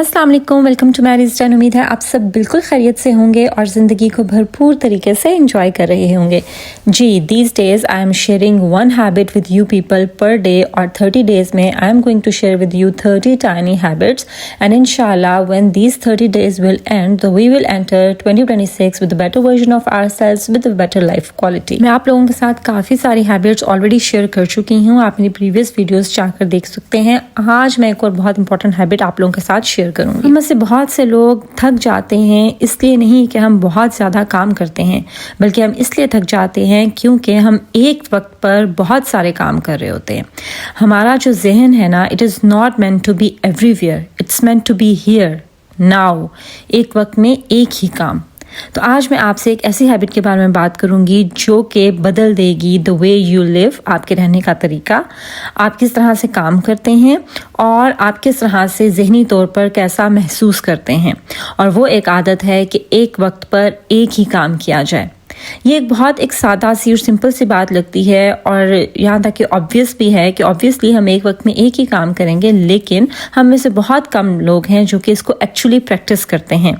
अस्सलाम वालेकुम, welcome to marriage time. उम्मीद है आप सब बिल्कुल खैरियत से होंगे और ज़िंदगी को भरपूर तरीके से एंजॉय कर रहे होंगे। जी, these days I am sharing one habit with you people per day, और 30 डेज़ में I am going to share with you 30 tiny habits, and इंशाल्लाह when these 30 days will end we will enter 2026 with better version of ourselves with better life quality. मैं आप लोगों के साथ काफ़ी सारी हैबिट्स ऑलरेडी शेयर कर चुकी हूँ, आप मेरी प्रीवियस वीडियोज़ जाकर देख सकते हैं। आज मैं एक और बहुत इंपॉर्टेंट हैबिट आप लोगों के साथ शेयर करूंगी। हम में से बहुत से लोग थक जाते हैं, इसलिए नहीं कि हम बहुत ज़्यादा काम करते हैं, बल्कि हम इसलिए थक जाते हैं क्योंकि हम एक वक्त पर बहुत सारे काम कर रहे होते हैं। हमारा जो जहन है ना, it is not meant to be everywhere, it's meant to be here now, एक वक्त में एक ही काम। तो आज मैं आपसे एक ऐसी हैबिट के बारे में बात करूंगी जो कि बदल देगी द वे यू लिव, आपके रहने का तरीका, आप किस तरह से काम करते हैं और आप किस तरह से ज़हनी तौर पर कैसा महसूस करते हैं। और वो एक आदत है कि एक वक्त पर एक ही काम किया जाए। ये एक बहुत एक सादा सी और सिंपल सी बात लगती है, और यहाँ तक कि ऑब्वियस भी है कि ऑब्वियसली हम एक वक्त में एक ही काम करेंगे, लेकिन हम में से बहुत कम लोग हैं जो कि इसको एक्चुअली प्रैक्टिस करते हैं।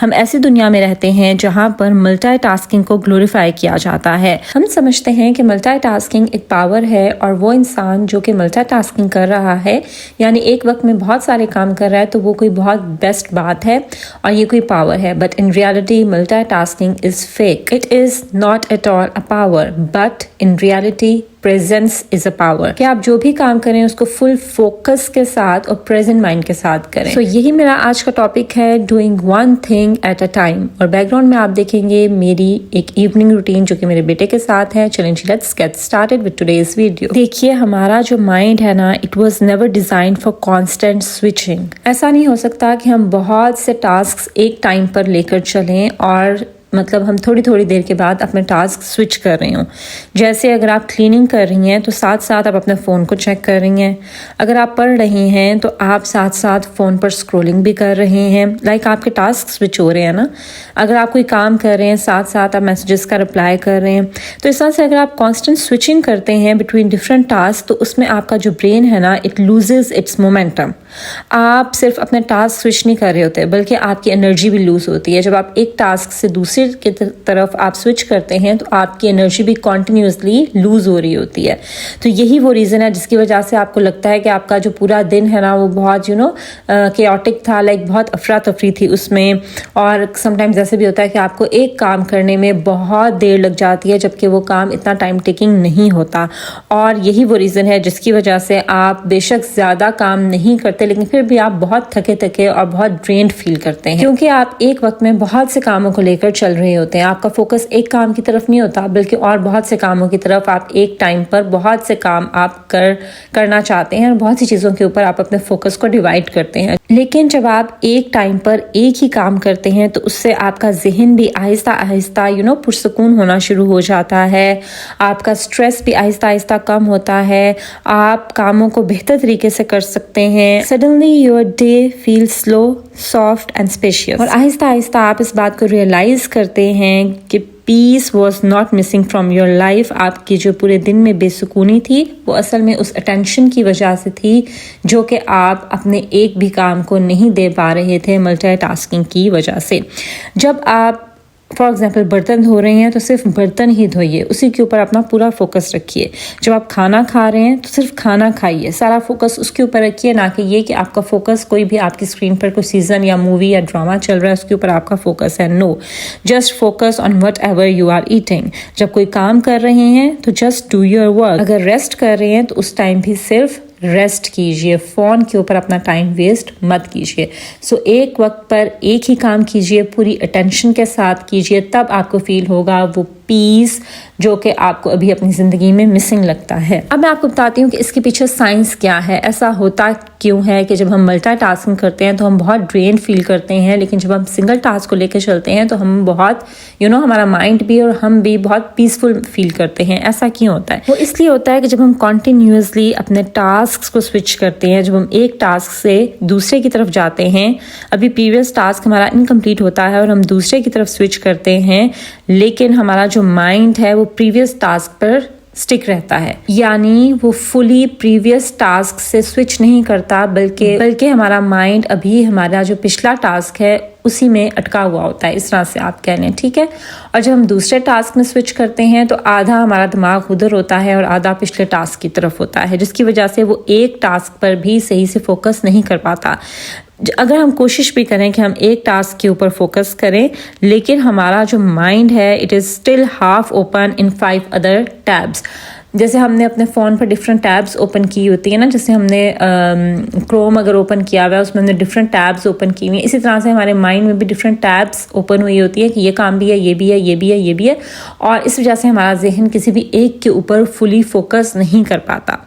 हम ऐसी दुनिया में रहते हैं जहाँ पर मल्टीटास्किंग को ग्लोरीफाई किया जाता है। हम समझते हैं कि मल्टीटास्किंग एक पावर है, और वो इंसान जो कि मल्टीटास्किंग कर रहा है, यानी एक वक्त में बहुत सारे काम कर रहा है, तो वो कोई बहुत बेस्ट बात है और ये कोई पावर है। But in reality multitasking is fake, it is not at all a power, but in reality presence is a power. कि आप जो भी काम करें उसको फुल फोकस के साथ और प्रेजेंट माइंड के साथ करें। तो यही मेरा आज का टॉपिक है, doing one thing at a time. और बैकग्राउंड में आप देखेंगे मेरी एक इवनिंग रूटीन जो कि मेरे बेटे के साथ है। चलें let's get started with today's video. देखिए, हमारा जो माइंड है ना, it was never designed for constant switching. ऐसा नहीं हो सकता कि हम बहुत से टास्क एक टाइम पर लेकर चलें और मतलब हम थोड़ी थोड़ी देर के बाद अपने टास्क स्विच कर रही हूँ। जैसे अगर आप क्लीनिंग कर रही हैं तो साथ साथ आप अपने फ़ोन को चेक कर रही हैं, अगर आप पढ़ रही हैं तो आप साथ साथ फ़ोन पर स्क्रॉलिंग भी कर रहे हैं। लाइक आपके टास्क स्विच हो रहे हैं ना। अगर आप कोई काम कर रहे हैं साथ साथ आप मैसेजेस का रिप्लाई कर रहे हैं। तो इस तरह से अगर आप कॉन्स्टेंट स्विचिंग करते हैं बिटवीन डिफरेंट टास्क, तो उसमें आपका जो ब्रेन है ना, इट लूजेज इट्स मोमेंटम। आप सिर्फ अपने टास्क स्विच नहीं कर रहे होते, बल्कि आपकी एनर्जी भी लूज होती है। जब आप एक टास्क से दूसरे की तरफ आप स्विच करते हैं तो आपकी एनर्जी भी कॉन्टिन्यूसली लूज हो रही होती है। तो यही वो रीज़न है जिसकी वजह से आपको लगता है कि आपका जो पूरा दिन है ना, वो बहुत केओटिक था, लाइक बहुत अफरा तफरी थी उसमें। और समटाइम्स ऐसे भी होता है कि आपको एक काम करने में बहुत देर लग जाती है, जबकि वो काम इतना टाइम टेकिंग नहीं होता। और यही वो रीज़न है जिसकी वजह से आप बेशक ज़्यादा काम नहीं करते, लेकिन फिर भी आप बहुत थके थके और बहुत ड्रेन्ड फील करते हैं, क्योंकि आप एक वक्त में बहुत से कामों को लेकर चल रहे होते हैं। आपका फोकस एक काम की तरफ नहीं होता, बल्कि और बहुत से कामों की तरफ। आप एक टाइम पर बहुत से काम आप करना चाहते हैं और बहुत सी चीज़ों के ऊपर आप अपने फोकस को डिवाइड करते हैं। लेकिन जब आप एक टाइम पर एक ही काम करते हैं तो उससे आपका जहन भी आहिस्ता आहिस्ता पुरसुकून होना शुरू हो जाता है। आपका स्ट्रेस भी आहिस्ता आहिस्ता कम होता है। आप कामों को बेहतर तरीके से कर सकते हैं। Suddenly your day feel slow, soft and spacious. और आहिस्ता आहिस्ता आप इस बात को रियलाइज करते हैं कि peace was not missing from your life. आपकी जो पूरे दिन में बेसुकूनी थी, वो असल में उस अटेंशन की वजह से थी जो कि आप अपने एक भी काम को नहीं दे पा रहे थे मल्टीटास्किंग की वजह से। जब आप फॉर एग्जाम्पल बर्तन धो रहे हैं तो सिर्फ बर्तन ही धोइए, उसी के ऊपर अपना पूरा फोकस रखिए। जब आप खाना खा रहे हैं तो सिर्फ खाना खाइए, सारा फोकस उसके ऊपर रखिए, ना कि ये कि आपका फोकस कोई भी आपकी स्क्रीन पर कोई सीजन या मूवी या ड्रामा चल रहा है उसके ऊपर आपका फोकस है। No, just focus on whatever you are eating. जब कोई काम कर रहे हैं तो जस्ट डू योर वर्क। अगर रेस्ट कर रहे हैं तो उस टाइम भी सिर्फ रेस्ट कीजिए, फ़ोन के ऊपर अपना टाइम वेस्ट मत कीजिए। सो एक वक्त पर एक ही काम कीजिए, पूरी अटेंशन के साथ कीजिए, तब आपको फील होगा वो पीस जो कि आपको अभी अपनी ज़िंदगी में मिसिंग लगता है। अब मैं आपको बताती हूँ कि इसके पीछे साइंस क्या है, ऐसा होता क्यों है कि जब हम मल्टीटास्किंग करते हैं तो हम बहुत ड्रेन फील करते हैं, लेकिन जब हम सिंगल टास्क को लेकर चलते हैं तो हम बहुत हमारा माइंड भी और हम भी बहुत पीसफुल फील करते हैं। ऐसा क्यों होता है? वो इसलिए होता है कि जब हम कॉन्टिन्यूसली अपने टास्क को स्विच करते हैं, जब हम एक टास्क से दूसरे की तरफ जाते हैं, अभी प्रीवियस टास्क हमारा इनकम्प्लीट होता है और हम दूसरे की तरफ स्विच करते हैं, लेकिन हमारा जो माइंड है वो प्रीवियस टास्क पर स्टिक रहता है, यानी वो फुली प्रीवियस टास्क से स्विच नहीं करता, बल्कि हमारा माइंड अभी हमारा जो पिछला टास्क है उसी में अटका हुआ होता है, इस तरह से आप कह लें, ठीक है। और जब हम दूसरे टास्क में स्विच करते हैं तो आधा हमारा दिमाग उधर होता है और आधा पिछले टास्क की तरफ होता है, जिसकी वजह से वो एक टास्क पर भी सही से फोकस नहीं कर पाता। अगर हम कोशिश भी करें कि हम एक टास्क के ऊपर फोकस करें, लेकिन हमारा जो माइंड है it is still half open in 5 other tabs. जैसे हमने अपने फ़ोन पर डिफरेंट टैब्स ओपन की होती है ना, जैसे हमने क्रोम अगर ओपन किया हुआ है उसमें हमने डिफरेंट टैब्स ओपन की हुई हैं, इसी तरह से हमारे माइंड में भी डिफरेंट टैब्स ओपन हुई होती है कि ये काम भी है, ये भी है, ये भी है, ये भी है, और इस वजह से हमारा जहन किसी भी एक के ऊपर फुली फोकस नहीं कर पाता।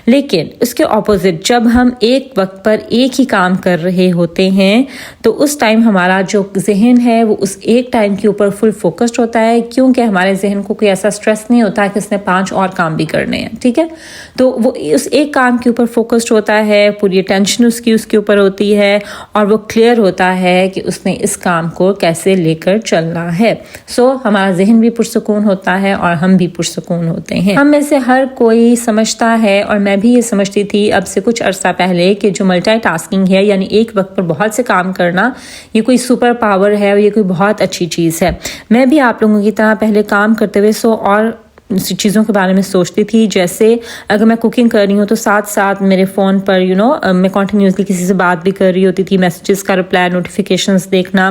लेकिन उसके ऑपोजिट जब हम एक वक्त पर एक ही काम कर रहे होते हैं तो उस टाइम हमारा जो जहन है वो उस एक टाइम के ऊपर फुल फोकस्ड होता है, क्योंकि हमारे जहन को कोई ऐसा स्ट्रेस नहीं होता कि उसने 5 और काम भी करने हैं, ठीक है। तो वो उस एक काम के ऊपर फोकस्ड होता है, पूरी अटेंशन उसके ऊपर होती है और वो क्लियर होता है कि उसने इस काम को कैसे लेकर चलना है। सो हमारा जहन भी पुरसुकून होता है और हम भी पुरसुकून होते हैं। हम में से हर कोई समझता है, और मैं भी ये समझती थी अब से कुछ अरसा पहले, कि जो मल्टीटास्किंग है यानी एक वक्त पर बहुत से काम करना, ये कोई सुपर पावर है और ये कोई बहुत अच्छी चीज़ है। मैं भी आप लोगों की तरह पहले काम करते हुए और चीज़ों के बारे में सोचती थी। जैसे अगर मैं कुकिंग कर रही हूँ तो साथ साथ मेरे फ़ोन पर मैं कॉन्टीन्यूसली किसी से बात भी कर रही होती थी, मैसेजेस का रिप्लाई, नोटिफिकेशंस देखना।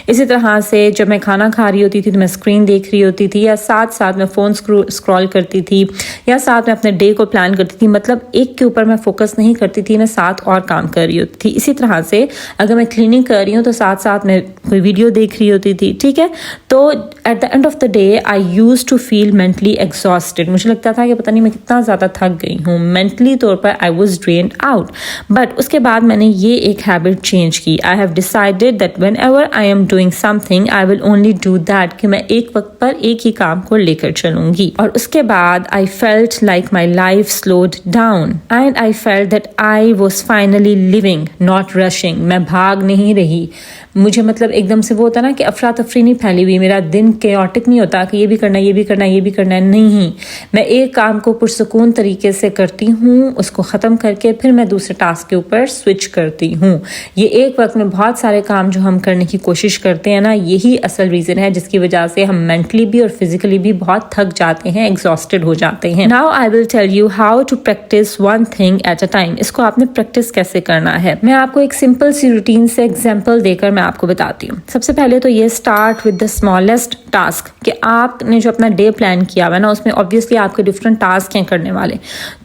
इसी तरह से जब मैं खाना खा रही होती थी तो मैं स्क्रीन देख रही होती थी, या साथ साथ मैं फ़ोन स्क्रॉल करती थी, या साथ में अपने डे को प्लान करती थी। मतलब एक के ऊपर मैं फोकस नहीं करती थी, मैं साथ और काम कर रही होती थी। इसी तरह से अगर मैं क्लीनिंग कर रही हूँ तो साथ साथ मैं कोई वीडियो देख रही होती थी, ठीक है। तो at the end of the day I used to feel mentally exhausted. मुझे लगता था कि पता नहीं मैं कितना ज़्यादा थक गई हूँ, मेंटली तौर पर I was drained out. But उसके बाद मैंने ये एक हैबिट चेंज की। I have decided that when ever I am doing something I will only do that, कि मैं एक वक्त पर एक ही काम को लेकर चलूंगी। और उसके बाद I felt like my life slowed down and I felt that I was finally living not rushing. मैं भाग नहीं रही, मुझे मतलब एकदम से वो होता ना कि अफरा तफरी नहीं फैली हुई, मेरा दिन केओटिक नहीं होता कि ये भी करना है, ये भी करना है, ये भी करना है। नहीं, मैं एक काम को पुरसुकून तरीके से करती हूँ, उसको ख़त्म करके फिर मैं दूसरे टास्क के ऊपर स्विच करती हूँ। ये एक वक्त में बहुत सारे काम जो हम करने की कोशिश करते हैं ना, यही असल रीज़न है जिसकी वजह से हम मेंटली भी और फिजिकली भी बहुत थक जाते हैं, एग्जॉस्टेड हो जाते हैं। Now I will tell you how to practice one thing at a time. इसको आपने प्रैक्टिस कैसे करना है, मैं आपको एक सिंपल सी रूटीन से एग्जाम्पल देकर मैं आपको बताती हूँ। सबसे पहले तो ये start with the smallest task, कि आपने जो अपना डे प्लान किया हुआ है ना, उसमें ऑब्वियसली आपके डिफरेंट टास्क हैं करने वाले।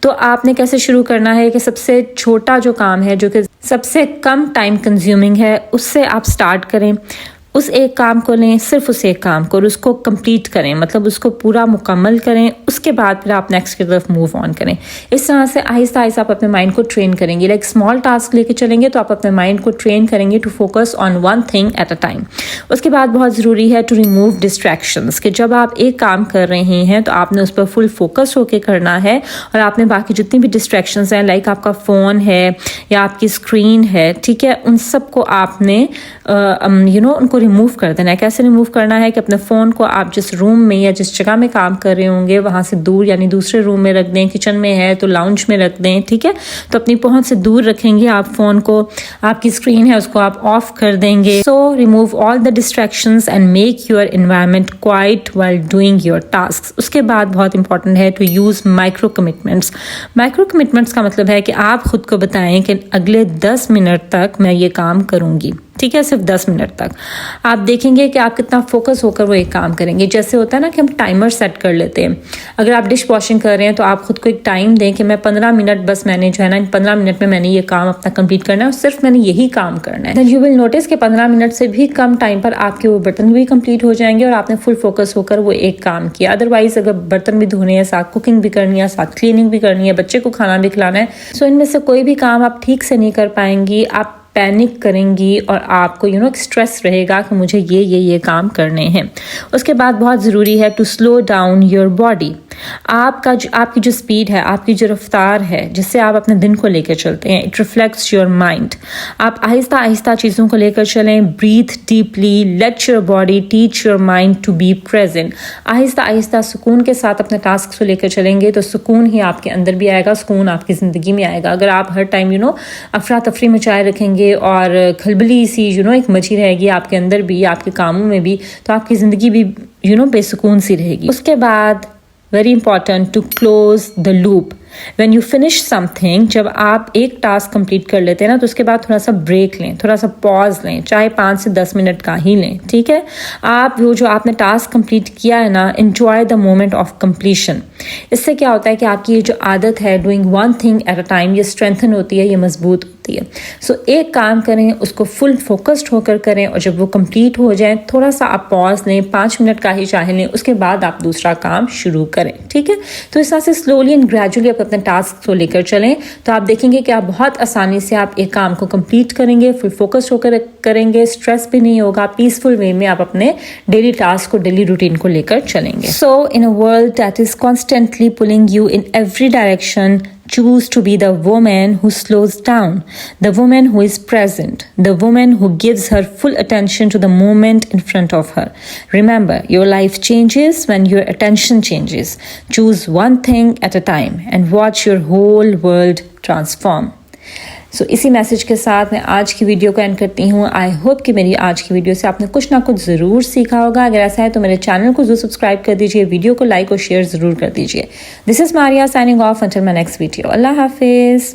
तो आपने कैसे शुरू करना है कि सबसे छोटा जो काम है, जो कि सबसे कम टाइम कंज्यूमिंग है, उससे आप स्टार्ट करें। उस एक काम को लें, सिर्फ उस एक काम को, और उसको कंप्लीट करें, मतलब उसको पूरा मुकम्मल करें। उसके बाद फिर आप नेक्स्ट की तरफ मूव ऑन करें। इस तरह से आहिस्ता आहिस्ता आप अपने माइंड को ट्रेन करेंगे। लाइक स्मॉल टास्क लेके चलेंगे तो आप अपने माइंड को ट्रेन करेंगे to focus on one thing at a time. उसके बाद बहुत ज़रूरी है टू रिमूव डिस्ट्रैक्शंस, कि जब आप एक काम कर रहे हैं तो आपने उस पर फुल फोकस होकर करना है, और आपने बाकी जितनी भी डिस्ट्रैक्शंस हैं, लाइक आपका फ़ोन है या आपकी स्क्रीन है, ठीक है, उन सब को आपने उनको रिमूव कर देना है। कैसे रिमूव करना है कि अपने फ़ोन को आप जिस रूम में या जिस जगह में काम कर रहे होंगे वहाँ से दूर, यानी दूसरे रूम में रख दें। किचन में है तो लाउंज में रख दें, ठीक है। तो अपनी पहुंच से दूर रखेंगे आप फ़ोन को। आपकी स्क्रीन है उसको आप ऑफ कर देंगे। So remove all the distractions and make your environment quiet while doing your task. उसके बाद बहुत इंपॉर्टेंट है to use micro commitments. Micro commitments का मतलब है कि आप खुद को बताएं कि अगले 10 मिनट तक मैं ये काम करूँगी, ठीक है, सिर्फ 10 मिनट तक। आप देखेंगे कि आप कितना फोकस होकर वो एक काम करेंगे। जैसे होता है ना कि हम टाइमर सेट कर लेते हैं। अगर आप डिश वॉशिंग कर रहे हैं तो आप खुद को एक टाइम दें कि मैं 15 मिनट बस मैंने जो है ना, 15 मिनट में मैंने ये काम अपना कंप्लीट करना है, और सिर्फ मैंने यही काम करना है। देन यू विल नोटिस कि 15 मिनट से भी कम टाइम पर आपके वो बर्तन भी कंप्लीट हो जाएंगे और आपने फुल फोकस होकर वो एक काम किया। अदरवाइज अगर बर्तन भी धोने हैं, साथ कुकिंग भी करनी है, साथ क्लीनिंग भी करनी है, बच्चे को खाना भी खिलाना है, सो इनमें से कोई भी काम आप ठीक से नहीं कर पाएंगी। आप पैनिक करेंगी और आपको एक स्ट्रेस रहेगा कि मुझे ये काम करने हैं। उसके बाद बहुत ज़रूरी है to slow down your body. آپ کی جو سپیڈ ہے، آپ کی جو رفتار ہے جس سے آپ اپنے دن کو لے کر چلتے ہیں، اٹ ریفلیکٹس یور مائنڈ. آپ آہستہ آہستہ چیزوں کو لے کر چلیں. Breathe deeply, let your body teach your mind to be present. آہستہ آہستہ سکون کے ساتھ اپنے ٹاسک کو لے کر چلیں گے تو سکون ہی آپ کے اندر بھی آئے گا، سکون آپ کی زندگی میں آئے گا. اگر آپ ہر ٹائم افراتفری مچائے رکھیں گے اور کھلبلی سی ایک مچی رہے گی آپ کے اندر بھی، آپ کے کاموں میں بھی، تو آپ کی زندگی بھی بے سکون سی رہے گی. اس کے بعد very important to close the loop. When you finish something, جب آپ ایک ٹاسک کمپلیٹ کر لیتے ہیں نا تو اس کے بعد تھوڑا سا بریک لیں، تھوڑا سا پاز لیں، چاہے 5 سے 10 منٹ کا ہی لیں. ٹھیک ہے، آپ جو آپ نے ٹاسک کمپلیٹ کیا ہے نا، enjoy the moment of completion. اس سے کیا ہوتا ہے کہ آپ کی یہ جو عادت ہے doing one thing at a time, یہ اسٹرینتھن ہوتی ہے، یہ مضبوط ہوتی ہے. سو ایک کام کریں، اس کو فل فوکسڈ ہو کر کریں، اور جب وہ کمپلیٹ ہو جائیں تھوڑا سا آپ پاز لیں، 5 منٹ کا ہی چاہے لیں، اس کے بعد آپ دوسرا کام شروع کریں. ٹھیک ہے، تو اس طرح سے سلولی اینڈ گریجولی آپ اپنے ٹاسک کو لے کر چلیں تو آپ دیکھیں گے کہ آپ بہت آسانی سے آپ ایک کام کو کمپلیٹ کریں گے، فل فوکس ہو کر کریں گے، اسٹریس بھی نہیں ہوگا، پیسفل وے میں آپ اپنے ڈیلی ٹاسک کو، ڈیلی روٹین کو لے کر چلیں گے. So in a world that is constantly پulling you in every direction, choose to be the woman who slows down, the woman who is present, the woman who gives her full attention to the moment in front of her. Remember, your life changes when your attention changes. Choose one thing at a time and watch your whole world transform. سو اسی message کے ساتھ میں آج کی video کو and کرتی ہوں. I hope کہ میری آج کی ویڈیو سے آپ نے کچھ نہ کچھ ضرور سیکھا ہوگا. اگر ایسا ہے تو میرے چینل کو ضرور سبسکرائب کر دیجیے، ویڈیو کو لائک اور شیئر ضرور کر دیجیے. This is Maria signing off until my next video. اللہ حافظ.